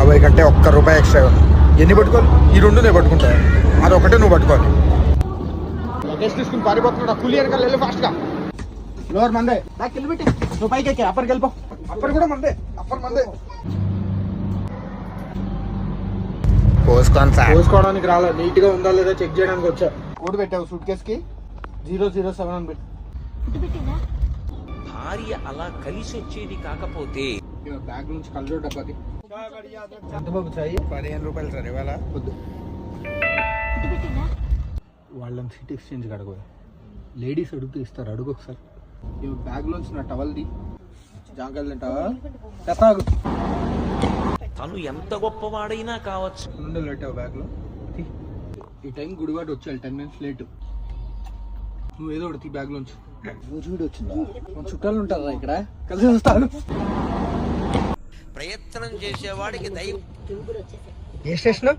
50 కంటే ₹1 ఎక్స్ట్రా. ఎన్ని పట్టుకోవాలి? ఈ 2 నేను పట్టుకుంటా, అది ఒకటే నువ్వు పట్టుకోవాలి. లగేజ్ తీసుకుని పారిపోతున్నాడు. కూలి వెనకాల వెళ్ళి ఫాస్ట్గా. లోవర్ మందే, నాకు వెళ్ళి పెట్టి నువ్వు పైకి ఎక్కి అప్పటికి వెళ్ళిపో. అప్పటి కూడా మందే, అప్పటి మందే. పోసుకోవడానికి రాలే, నీట్ గా ఉందా లేదా చెక్ చేయడానికి వచ్చా. కోడ్ పెట్టావు సూట్ కేస్ కి 007 అని పెట్టి. భార్య అలా కలిసి వచ్చేది కాకపోతే బ్యాగ్ నుంచి కళ్ళు డబ్బాకి ఎంత బాబు చాయి? ₹15 సార్ ఇవాళ. వద్దు, వాళ్ళని సీట్ ఎక్స్చేంజ్ అడగ. లేడీస్ అడుగుతూ ఇస్తారు, అడుగు ఒకసారి. బ్యాగ్ లోంచి నా టవల్ది జాంకాయలు తింటావా? చెత్తాగు. తను ఎంత గొప్పవాడైనా కావచ్చు. నుండి పెట్టావు బ్యాగ్ లో. ఈ టైం గుడివాడు వచ్చాడు 10 minutes లేట్. నువ్వు ఏదో ఒకటి బ్యాగ్ లోంచి. చూడు వచ్చిందా? చుట్టాలు ఉంటారా ఇక్కడ? కలిసి వస్తాను. ప్రయత్నం చేసేవాడికి దైవం. ఏ స్టేషన్?